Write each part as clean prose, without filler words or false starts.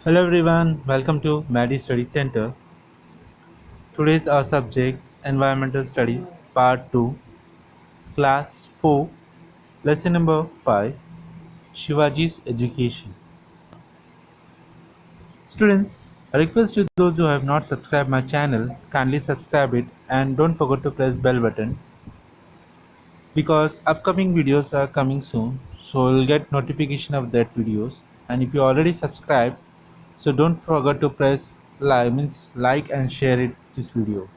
Hello everyone, welcome to Maddie Study Center. Today's our subject Environmental Studies Part 2, Class 4, Lesson number 5, Shivaji's Education. Students, a request to those who have not subscribed my channel, kindly subscribe it and don't forget to press bell button because upcoming videos are coming soon, so you'll get notification of that videos. And if you already subscribed, so don't forget to press like and share it this video.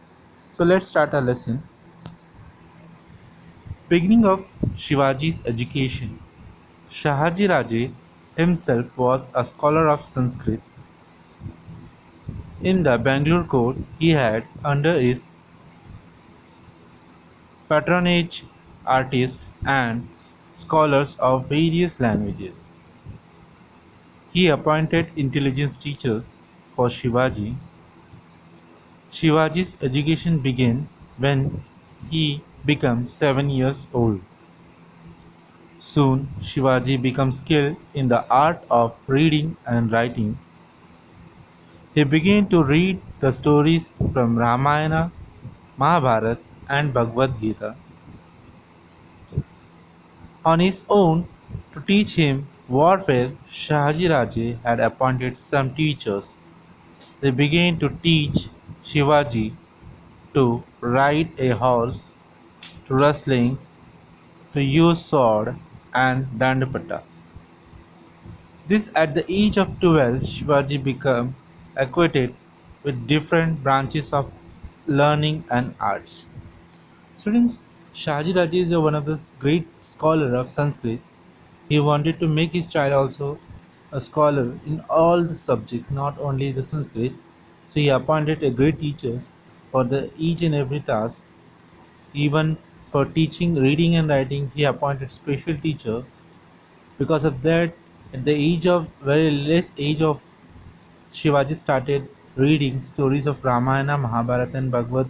So let's start our lesson. Beginning of Shivaji's education. Shahaji Raje himself was a scholar of Sanskrit. In the Bangalore court, he had under his patronage artists and scholars of various languages. He appointed intelligence teachers for Shivaji. Shivaji's education began when he became 7 years old. Soon Shivaji became skilled in the art of reading and writing. He began to read the stories from Ramayana, Mahabharata and Bhagavad Gita on his own. To teach him warfare, Shahaji Raje had appointed some teachers. They began to teach Shivaji to ride a horse, to wrestling, to use sword and dandapata. This at the age of 12, Shivaji became acquainted with different branches of learning and arts. Students, Shahaji Raje is one of the great scholar of Sanskrit. He wanted to make his child also a scholar in all the subjects, not only the Sanskrit. So he appointed a great teachers for the each and every task. Even for teaching reading and writing, he appointed special teacher. Because of that, at the age of very less age of Shivaji started reading stories of Ramayana, Mahabharata and Bhagavad,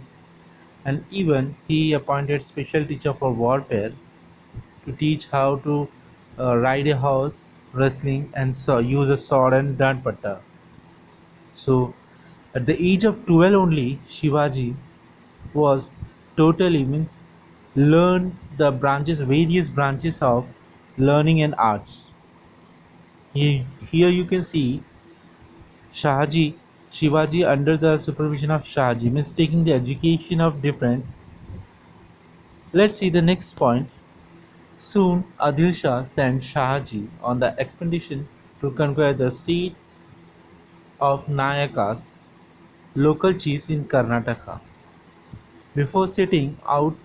and even he appointed special teacher for warfare to teach how to ride a horse, wrestling and use a sword and danpatta. So at the age of 12 only Shivaji was totally means learned the various branches of learning and arts. Here you can see Shahaji Shivaji under the supervision of Shahaji means taking the education of different. Let's see the next point. Soon Adil Shah sent Shahaji on the expedition to conquer the state of Nayakas, local chiefs in Karnataka. Before setting out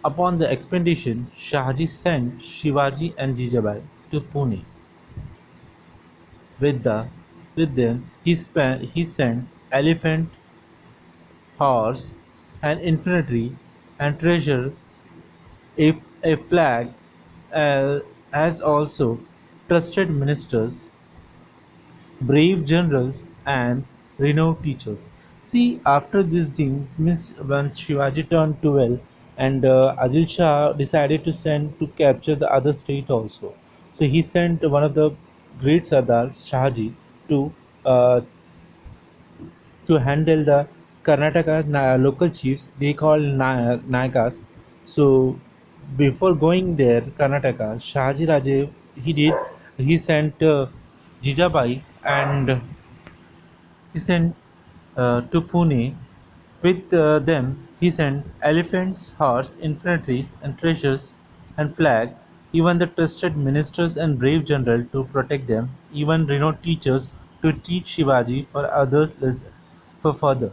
upon the expedition, Shahaji sent Shivaji and Jijabai to Pune. With the with them he sent elephant, horse, and infantry and treasures, a flag, as also trusted ministers, brave generals, and renowned teachers. See, after this thing, means when Shivaji turned 12, and Adil Shah decided to send to capture the other state also. So he sent one of the great Sardar, Shahaji, to uh, handle the Karnataka local chiefs. They call Nayakas. So before going there, Karnataka, Shahaji Raje, he sent Jijabai and he sent to Pune. With them, he sent elephants, horse, infantries, and treasures and flag, even the trusted ministers and brave general to protect them, even renowned teachers to teach Shivaji for others for further.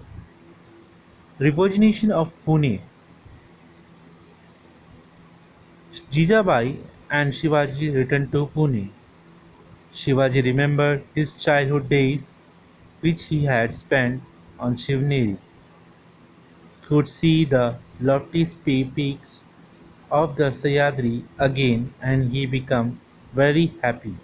Revolution of Pune. Jijabai and Shivaji returned to Pune. Shivaji remembered his childhood days, which he had spent on Shivneri, could see the lofty peaks of the Sahyadri again, and he became very happy.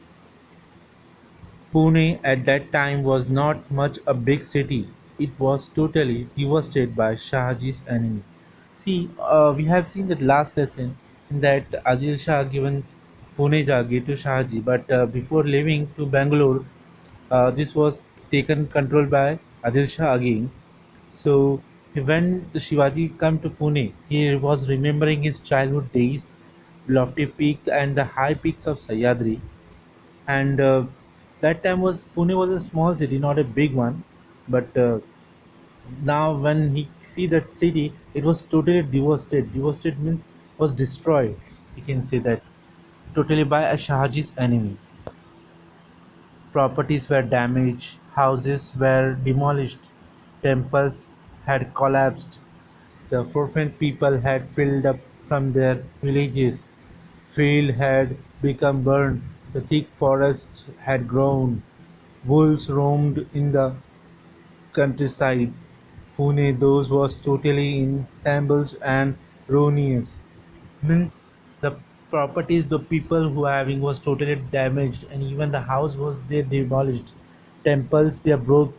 Pune at that time was not much a big city. It was totally devastated by Shahaji's enemy. See, we have seen that last lesson in that Adil Shah given Pune Jagi to Shahaji, but before leaving to Bangalore, This was taken control by Adil Shah again. So when the Shivaji come to Pune, he was remembering his childhood days, lofty peaks and the high peaks of Sahyadri. And that time was Pune was a small city, not a big one. But now when he see that city, it was totally devastated. Devastated means was destroyed. You can say that totally by a Shahaji's enemy. Properties were damaged, houses were demolished, temples had collapsed, the forfeit people had filled up from their villages, fields had become burned, the thick forest had grown, wolves roamed in the countryside. Pune those was totally in shambles and ruinous. Means the properties the people who are having was totally damaged and even the house was they demolished, temples they broke,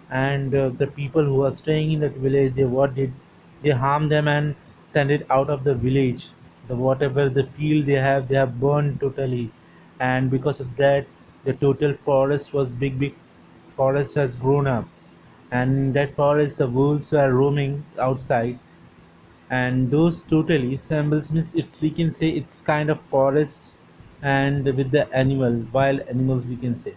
and the people who are staying in that village they what did, they harm them and send it out of the village. The whatever the field they have burned totally. And because of that the total forest was big forest has grown up, and in that forest the wolves are roaming outside. And those totally symbols means it's we can say it's kind of forest, and with the animal wild animals we can say.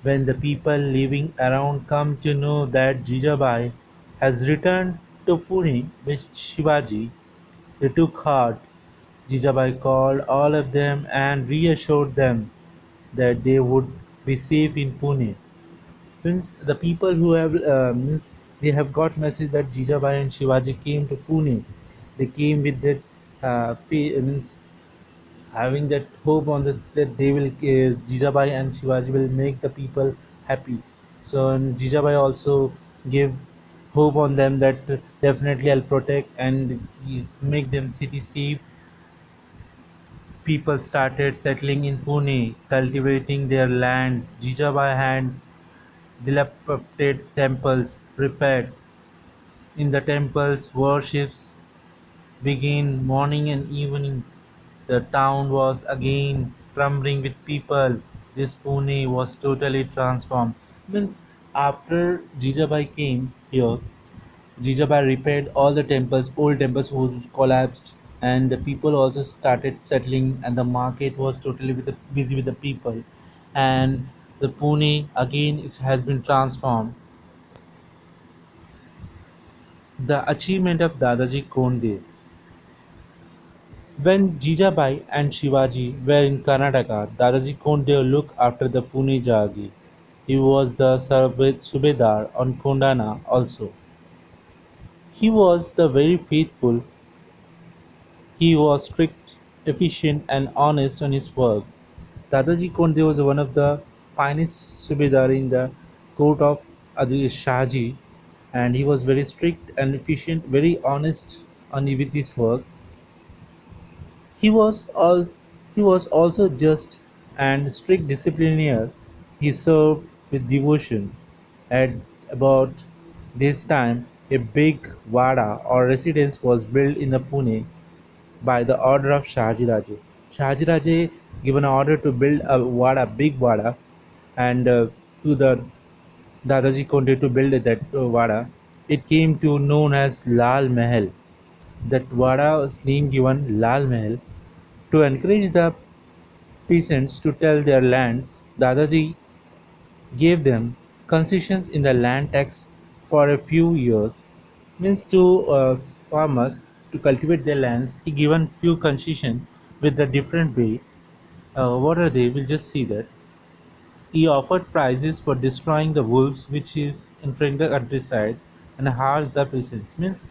When the people living around come to know that Jijabai has returned to Pune with Shivaji, they took heart. Jijabai called all of them and reassured them that they would be safe in Pune. Since the people who have means they have got message that Jijabai and Shivaji came to Pune, they came with that means having that hope on that they will Jijabai and Shivaji will make the people happy. So and Jijabai also give hope on them that definitely I'll protect and make them city safe. People started settling in Pune, cultivating their lands. Jijabai had dilapidated temples repaired. In the temples, worships began morning and evening. The town was again crumbling with people. This Pune was totally transformed. Means after Jijabai came here, Jijabai repaired all the temples, old temples who collapsed, and the people also started settling, and the market was totally busy with the people. And the Pune again it has been transformed. The achievement of Dadaji Konde. When Jijabai and Shivaji were in Karnataka, Dadaji Konde looked after the Pune Jagir. He was the Subedar on Kondana also. He was the very faithful. He was strict, efficient, and honest on his work. Dadaji Konde was one of the finest Subedar in the court of Adil Shahji, and he was very strict and efficient, very honest on with his work. He was also just and strict disciplinarian. He served with devotion. At about this time, a big vada or residence was built in the Pune by the order of Shahaji Raje. Shahaji Raje given an order to build a vada, big vada, and to the Dadaji Konde to build that vada. It came to known as Lal Mahal. That vada was name given Lal Mahal. To encourage the peasants to till their lands, Dadaji gave them concessions in the land tax for a few years. Means to farmers to cultivate their lands, he given few concessions with a different way. What are they? We'll just see that. He offered prizes for destroying the wolves which is infringing the countryside and harsh the peasants. Means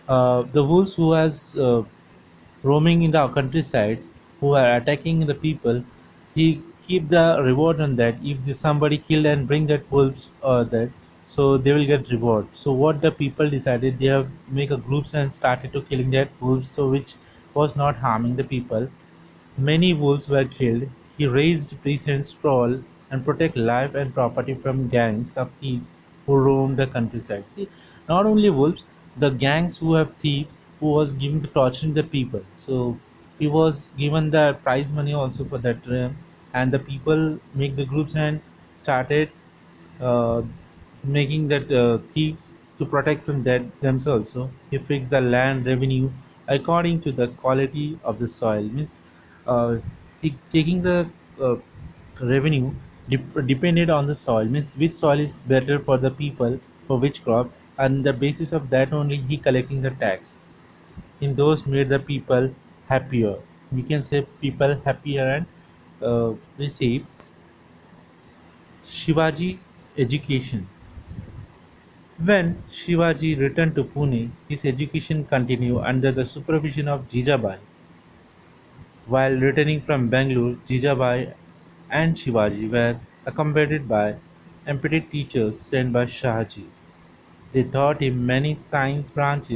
the wolves who has roaming in the countrysides who are attacking the people, he keep the reward on that. If somebody killed and bring that wolves that, so they will get reward. So what the people decided, they have make a groups and started to killing that wolves, so which was not harming the people. Many wolves were killed. He raised peasants trawl and protect life and property from gangs of thieves who roam the countryside. See, not only wolves, the gangs who have thieves who was giving the torturing the people. So he was given the prize money also for that, and the people make the groups and started uh, making that thieves to protect from that themselves. So he fixed the land revenue according to the quality of the soil. Means uh, he taking the uh, revenue depended on the soil. Means which soil is better for the people for which crop, and the basis of that only he collecting the tax. In those made the people happier. We can say people happier and receive Shivaji education. When Shivaji returned to Pune, his education continued under the supervision of Jijabai. While returning from Bangalore, Jijabai and Shivaji were accompanied by embedded teachers sent by Shahaji. They taught him many science branch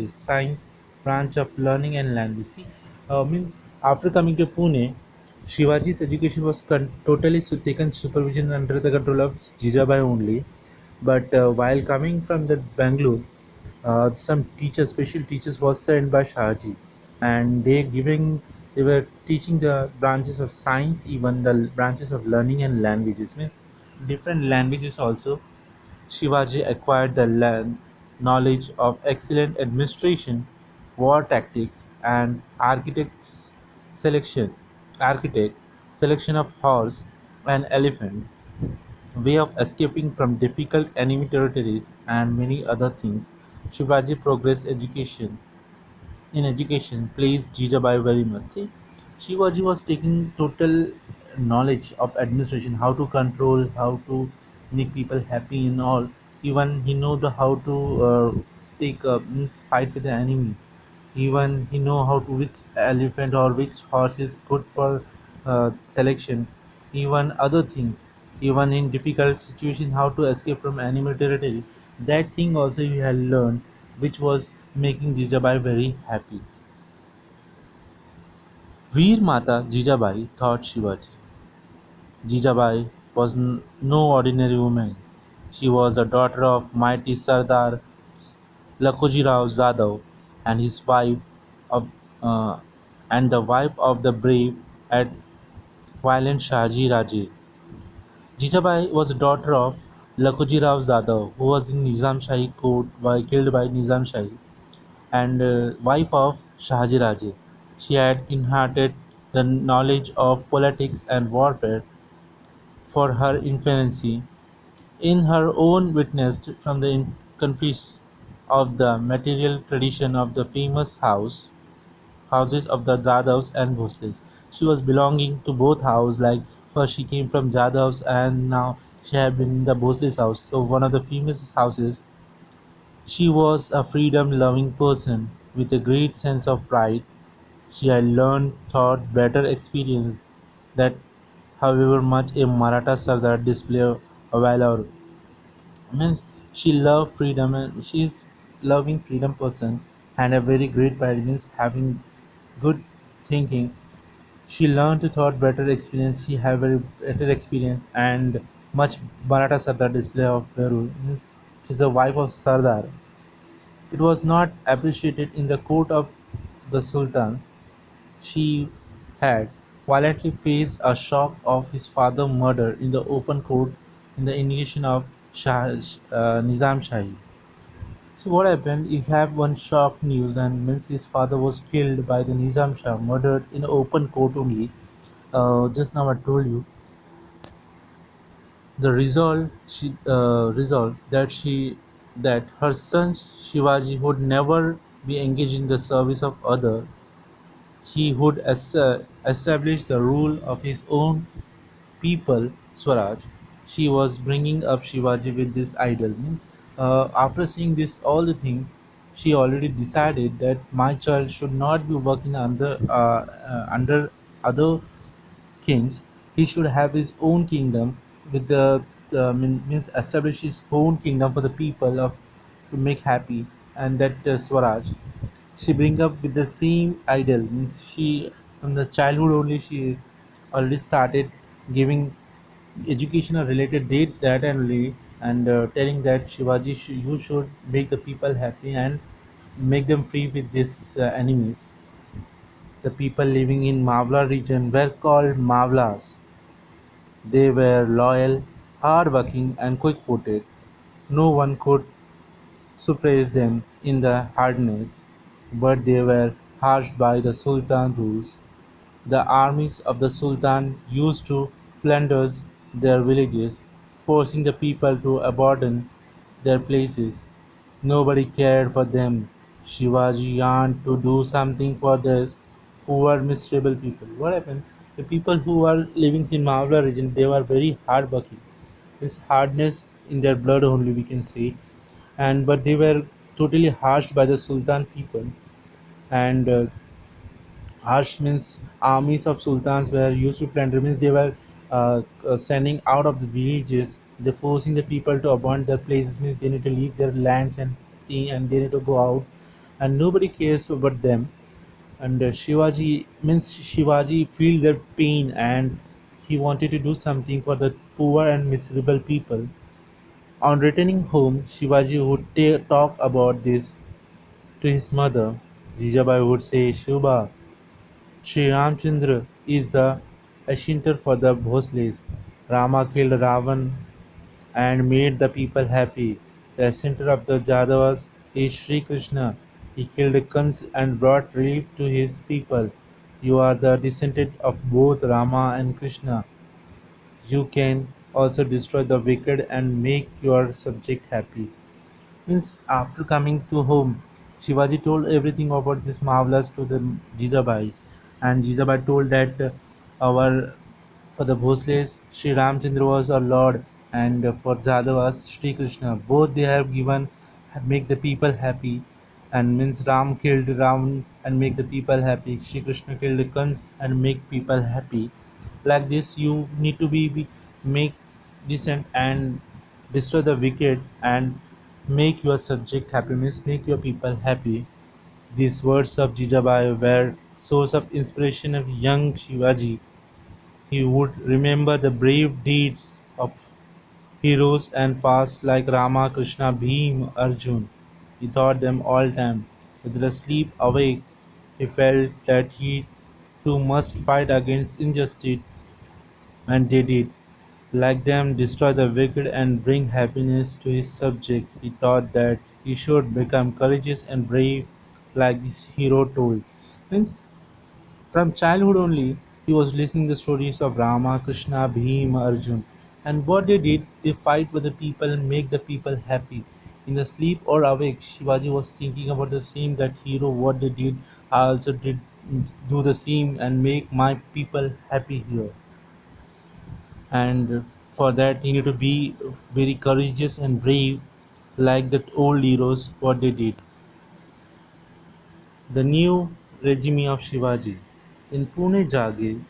of learning and language. See, means after coming to Pune, Shivaji's education was totally taken supervision under the control of Jijabai only. But while coming from the Bangalore, some teachers, special teachers, was sent by Shahaji, and they were teaching the branches of science, even the branches of learning and languages. Means different languages also. Shivaji acquired the knowledge of excellent administration, war tactics, and selection, architect selection of horse and elephant, way of escaping from difficult enemy territories, and many other things. Shivaji progressed education pleased Jijabai very much. See, Shivaji was taking total knowledge of administration, how to control, how to make people happy and all. Even he know the how to take means fight with the enemy. Even he know how to which elephant or which horse is good for selection. Even other things. Even in difficult situation, how to escape from enemy territory. That thing also he had learned, which was making Jijabai very happy. Veer Mata Jijabai thought Shivaji. Jijabai was no ordinary woman. She was the daughter of mighty Sardar Lakhoji Rao Zadav and his wife of uh, and the wife of the brave and violent Shahaji Raje. Jijabai was the daughter of Lakhoji Rao Zadav, who was in Nizam Shahi court killed by Nizam Shahi, and wife of Shahaji Raje. She had inherited the knowledge of politics and warfare for her infancy. In her own witnessed from the confess of the material tradition of the famous houses of the Jadavs and Bhosles. She was belonging to both houses, like first she came from Jadavs and now she had been in the Bhosles house. So one of the famous houses. She was a freedom loving person with a great sense of pride. She had learned, thought, better experience that however much a Maratha Sardar display of valor means she loved freedom and she's loving freedom person and a very great pride means having good thinking. She learned to thought better experience. She have very better experience and much Maratha Sardar display of valor means she's a wife of Sardar. It was not appreciated in the court of the sultans. She had violently faced a shock of his father's murder in the open court in the initiation of Nizam Shahi. So what happened? You have one shock news, and means his father was killed by the Nizam Shah, murdered in open court only. Just now I told you the resolved that her son Shivaji would never be engaged in the service of other. He would establish the rule of his own people, Swaraj. She was bringing up Shivaji with this ideal. Means, after seeing this, all the things, she already decided that my child should not be working under other kings. He should have his own kingdom with means establish his own kingdom for the people of to make happy, and that Swaraj. She bring up with the same ideal. Means she from the childhood only she already started giving educational related date that only and telling that Shivaji you should make the people happy and make them free with these enemies. The people living in Mavla region were called Mavlas. They were loyal, hard-working and quick-footed. No one could suppress them in the hardness, but they were hushed by the Sultan rules. The armies of the Sultan used to plunder their villages, forcing the people to abandon their places. Nobody cared for them. Shivaji yearned to do something for these poor, miserable people. What happened? The people who were living in Mawla region, they were very hardworking. This hardness in their blood only we can say, and but they were totally harsh by the Sultan people, and harsh means armies of sultans were used to plunder means they were sending out of the villages. They're forcing the people to abandon their places means they need to leave their lands and they need to go out, and nobody cares about them. And Shivaji feel their pain and he wanted to do something for the poor and miserable people. On returning home, Shivaji would talk about this to his mother. Jijabai would say, Shubha, Sri Ramchandra is the ascenter for the Bhosles. Rama killed Ravan and made the people happy. The center of the Jadavas is Sri Krishna. He killed Kans and brought relief to his people. You are the descendant of both Rama and Krishna. You can also destroy the wicked and make your subject happy. Means after coming to home, Shivaji told everything about this marvelous to the Jijabai, and Jijabai told that our for the Bhosles, Sri Ramchandra was our Lord, and for Jadavas, Sri Krishna. Both they have given make the people happy, and means Ram killed Ram and make the people happy. Sri Krishna killed Kans and make people happy. Like this, you need to be make decent and destroy the wicked and make your subject happy. Means make your people happy. These words of Jijabai were source of inspiration of young Shivaji. He would remember the brave deeds of heroes and past like Rama, Krishna, Bhim, Arjun. He thought them all time. With the sleep awake, he felt that he too must fight against injustice, and they did. Like them, destroy the wicked and bring happiness to his subject. He thought that he should become courageous and brave, like this hero told. Means from childhood only, he was listening the stories of Rama, Krishna, Bhima, Arjun, and what they did, they fight for the people and make the people happy. In the sleep or awake, Shivaji was thinking about the same that hero what they did. I also did do the same and make my people happy here. And for that, he need to be very courageous and brave, like the old heroes what they did. The new regime of Shivaji in Pune Jagir.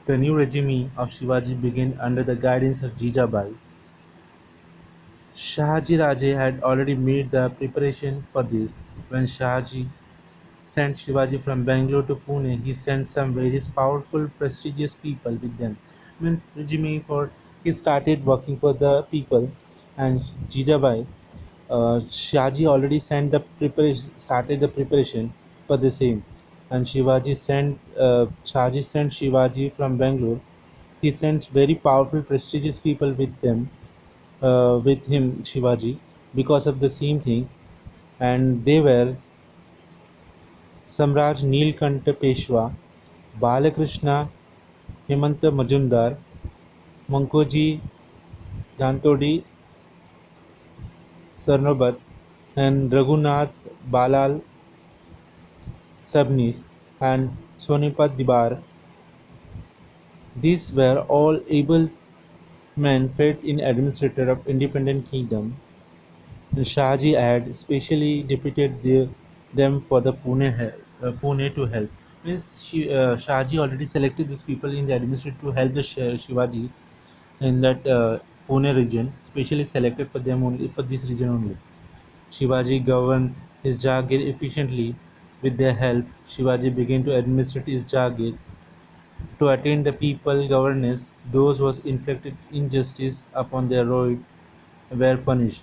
The new regime of Shivaji began under the guidance of Jijabai. Shahaji Raje had already made the preparation for this. When Shahaji sent Shivaji from Bangalore to Pune, he sent some very powerful, prestigious people with them. Means regime for he started working for the people, and Jijabai, Shahaji already sent the preparation, started the preparation for the same, and Shahaji sent Shivaji from Bangalore. He sent very powerful, prestigious people with them, with him, Shivaji, because of the same thing, and they were Samraj Neelkanta Peshwa, Balakrishna Hemanta Majumdar, Mankoji Dhantodi Sarnobat, and Raghunath Balal Sabnis, and Sonipat Dibar. These were all able men fit in administrator of independent kingdom. Shahaji had specially deputed them for the Pune to help. Means Shahaji already selected these people in the administration to help the Shivaji in that Pune region, specially selected for them only for this region only. Shivaji governed his Jagir efficiently. With their help, Shivaji began to administrate his Jagir to attain the people governance. Those who inflicted injustice upon their road were punished.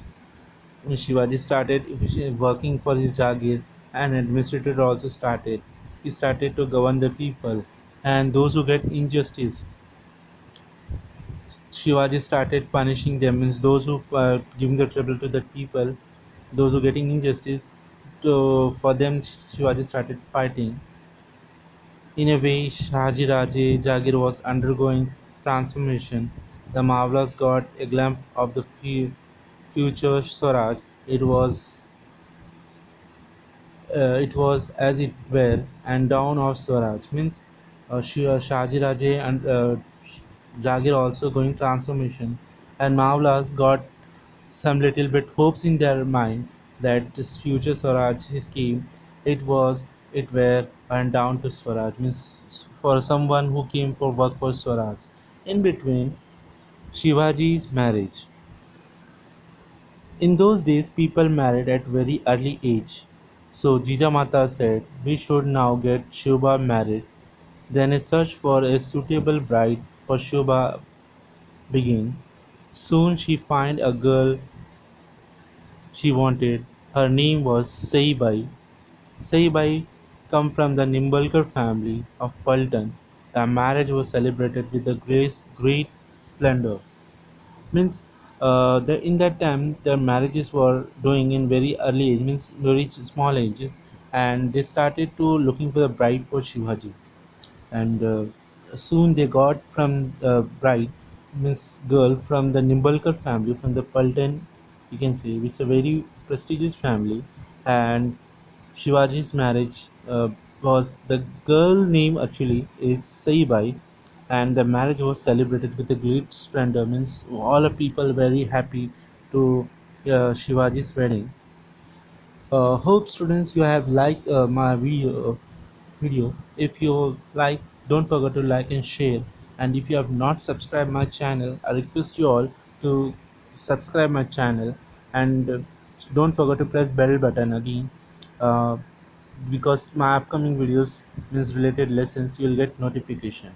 Shivaji started working for his Jagir, and administrator also started. He started to govern the people and those who get injustice. Shivaji started punishing them, means those who giving the trouble to the people, those who getting injustice. For them, Shivaji started fighting. In a way, Shahaji Raje Jagir was undergoing transformation. The Mavlas got a glimpse of the future Swaraj. It was as it were, and down of Swaraj means Shahaji Raje and Jagir also going transformation, and Mavlas got some little bit hopes in their mind that this future Swaraj his came, it were and down to Swaraj means for someone who came for work for Swaraj. In between Shivaji's marriage. In those days people married at very early age. So Jijamata said we should now get Shubha married. Then a search for a suitable bride for Shubha began. Soon she find a girl she wanted. Her name was Saibai. Saibai come from the Nimbalkar family of Paltan. The marriage was celebrated with a great splendor. Means in that time the marriages were doing in very early age, means very small ages, and they started to looking for the bride for Shivaji. And soon they got from the bride, Miss girl from the Nimbalkar family, from the Paltan, you can say, which is a very prestigious family. And Shivaji's marriage was, the girl name actually is Saibai, and the marriage was celebrated with a great splendor. Means all the people very happy to Shivaji's wedding. Hope students you have liked my video. If you like, don't forget to like and share. And if you have not subscribed my channel, I request you all to subscribe my channel, and don't forget to press bell button again, uh, because my upcoming videos means related lessons you'll get notification.